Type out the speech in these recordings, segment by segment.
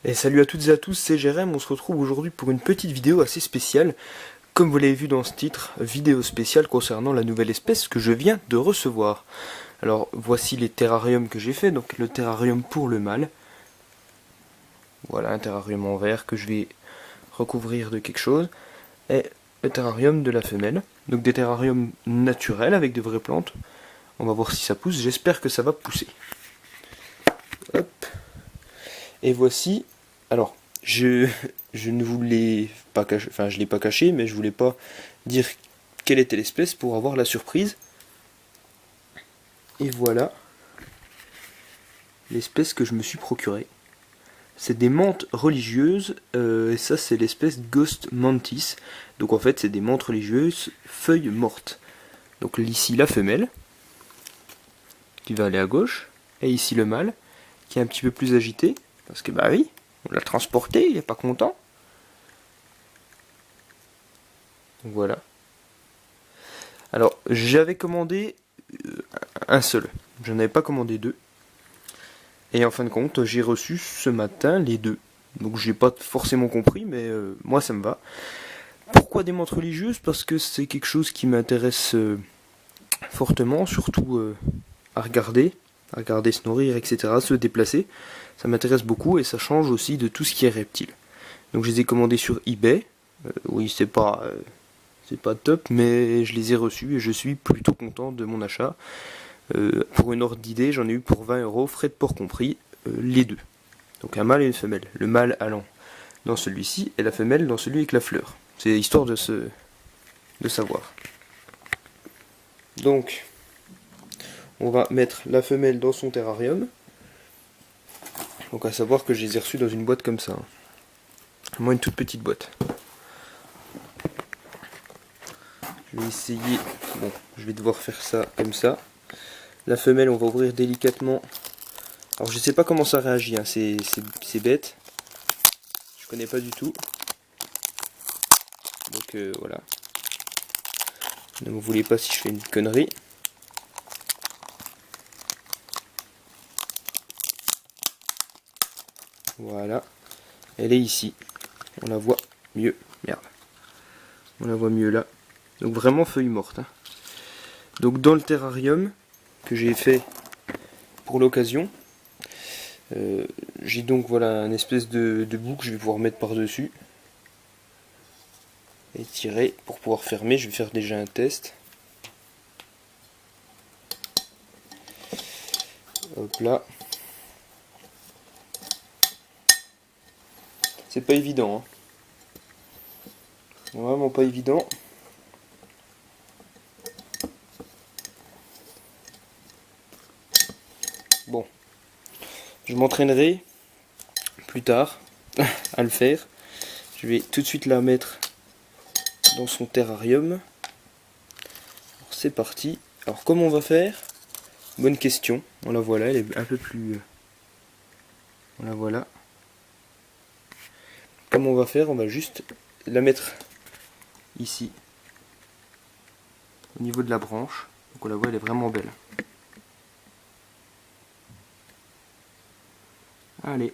Et salut à toutes et à tous, c'est Jérém, on se retrouve aujourd'hui pour une petite vidéo assez spéciale. Comme vous l'avez vu dans ce titre, vidéo spéciale concernant la nouvelle espèce que je viens de recevoir. Alors voici les terrariums que j'ai fait, donc le terrarium pour le mâle. Voilà un terrarium en verre que je vais recouvrir de quelque chose. Et le terrarium de la femelle. Donc des terrariums naturels avec de vraies plantes. On va voir si ça pousse, j'espère que ça va pousser. Hop. Et voici, alors, je ne vous l'ai pas caché, enfin je l'ai pas caché, mais je voulais pas dire quelle était l'espèce pour avoir la surprise. Et voilà l'espèce que je me suis procurée. C'est des menthes religieuses, et ça c'est l'espèce Ghost Mantis. Donc en fait c'est des menthes religieuses feuilles mortes. Donc ici la femelle, qui va aller à gauche, et ici le mâle, qui est un petit peu plus agité, parce que bah oui, on l'a transporté, il est pas content. Donc voilà. Alors, j'avais commandé un seul. Je n'avais pas commandé deux. Et en fin de compte, j'ai reçu ce matin les deux. Donc j'ai pas forcément compris, mais moi ça me va. Pourquoi des menthes religieuses? Parce que c'est quelque chose qui m'intéresse fortement, surtout à regarder se nourrir, etc., se déplacer. Ça m'intéresse beaucoup et ça change aussi de tout ce qui est reptile. Donc je les ai commandés sur eBay. Oui, c'est pas top, mais je les ai reçus et je suis plutôt content de mon achat. Pour une ordre d'idée, j'en ai eu pour 20 €, frais de port compris, les deux. Donc un mâle et une femelle. Le mâle allant dans celui-ci et la femelle dans celui avec la fleur. C'est histoire de savoir. Donc, on va mettre la femelle dans son terrarium. Donc à savoir que je les ai reçus dans une boîte comme ça. Moi, une toute petite boîte. Je vais essayer. Bon, je vais devoir faire ça comme ça. La femelle, on va ouvrir délicatement. Alors je sais pas comment ça réagit, hein. C'est bête. Je connais pas du tout. Donc voilà. Ne me voulez pas si je fais une connerie. Voilà. Elle est ici. On la voit mieux. Merde. On la voit mieux là. Donc vraiment feuille morte, hein. Donc dans le terrarium que j'ai fait pour l'occasion, j'ai donc voilà un espèce de bout que je vais pouvoir mettre par dessus et tirer pour pouvoir fermer. Je vais faire déjà un test. Hop là. C'est pas évident, hein. Vraiment pas évident. Bon, je m'entraînerai plus tard à le faire. Je vais tout de suite la mettre dans son terrarium. C'est parti. Alors comment on va faire? Bonne question. On la voit là, elle est un peu plus... On la voit là. Comment on va faire? On va juste la mettre ici, au niveau de la branche. Donc on la voit, elle est vraiment belle. Allez.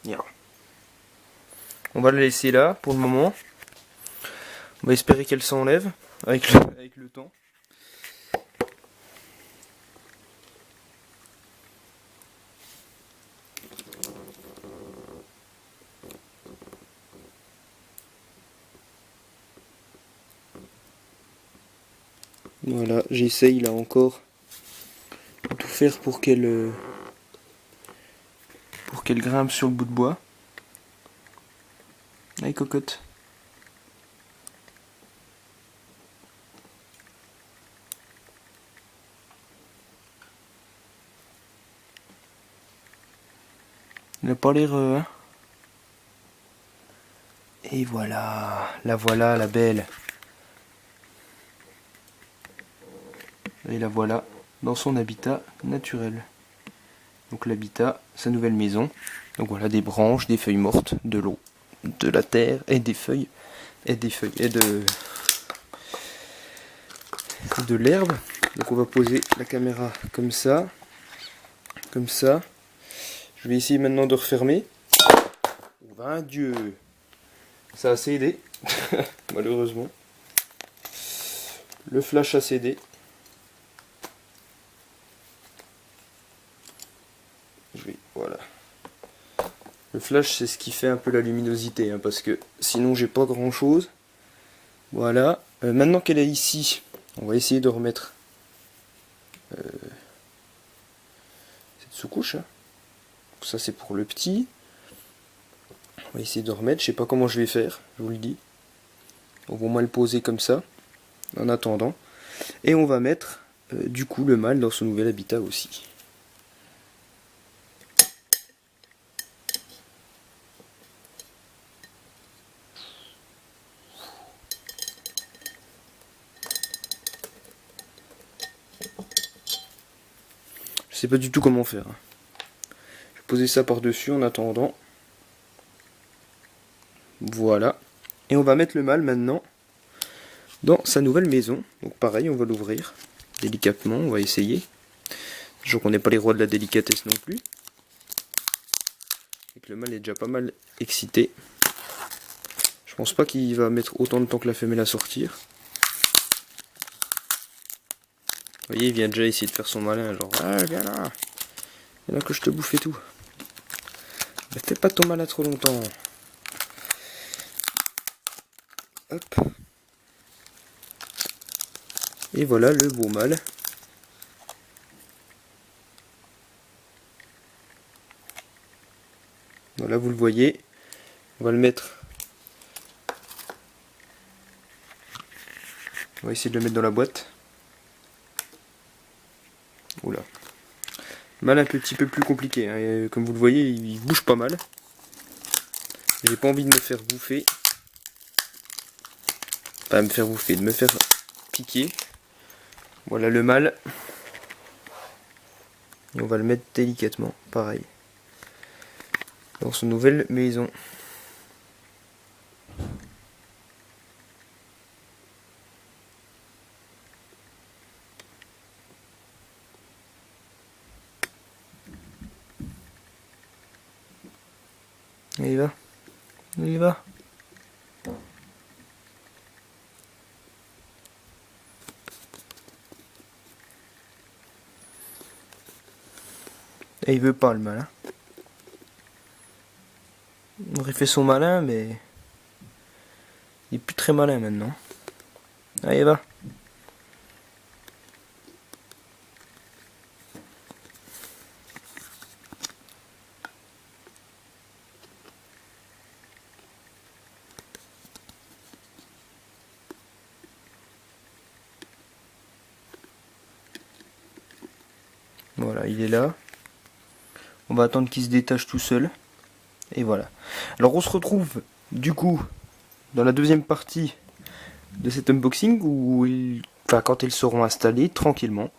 Bien. On va la laisser là pour le moment. On va espérer qu'elle s'enlève avec le temps. Voilà, j'essaye là encore de tout faire pour qu'elle grimpe sur le bout de bois. Allez cocotte. Elle n'a pas l'air... hein. Et voilà, la belle. Et la voilà dans son habitat naturel. donc l'habitat, sa nouvelle maison. Donc voilà, des branches, des feuilles mortes, de l'eau, de la terre et des feuilles et de l'herbe. Donc on va poser la caméra comme ça, comme ça. Je vais essayer maintenant de refermer. Ben Dieu, ça a cédé, malheureusement. Le flash a cédé. Voilà. Le flash, c'est ce qui fait un peu la luminosité, hein, parce que sinon j'ai pas grand chose. Voilà. Maintenant qu'elle est ici, on va essayer de remettre cette sous-couche. Hein. Ça c'est pour le petit. On va essayer de remettre. Je sais pas comment je vais faire, je vous le dis. On va au moins le poser comme ça, en attendant. Et on va mettre du coup le mâle dans son nouvel habitat aussi. Je sais pas du tout comment faire. Je vais poser ça par-dessus en attendant. Voilà. Et on va mettre le mâle maintenant dans sa nouvelle maison. Donc pareil, on va l'ouvrir délicatement, on va essayer. Sachant qu'on n'est pas les rois de la délicatesse non plus. Et que le mâle est déjà pas mal excité. Je pense pas qu'il va mettre autant de temps que la femelle à sortir. Vous voyez, il vient déjà essayer de faire son malin, genre ah viens là, viens là que je te bouffe et tout. Mais fais pas ton malin trop longtemps. Hop. Et voilà le beau mâle. Voilà, vous le voyez. On va le mettre. On va essayer de le mettre dans la boîte. Oula. Mâle un petit peu plus compliqué. Hein. Et comme vous le voyez, il bouge pas mal. J'ai pas envie de me faire bouffer. Pas me faire bouffer, de me faire piquer. Voilà le mâle. Et on va le mettre délicatement, pareil. Dans son nouvelle maison. Et il va. Il y va. Et il veut pas le malin. Il aurait fait son malin, mais il est plus très malin maintenant. Allez, va. Voilà, il est là. On va attendre qu'il se détache tout seul. Et voilà. Alors on se retrouve du coup dans la deuxième partie de cet unboxing où quand ils seront installés tranquillement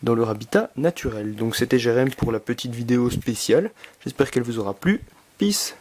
dans leur habitat naturel. Donc c'était Jérém pour la petite vidéo spéciale. J'espère qu'elle vous aura plu. Peace.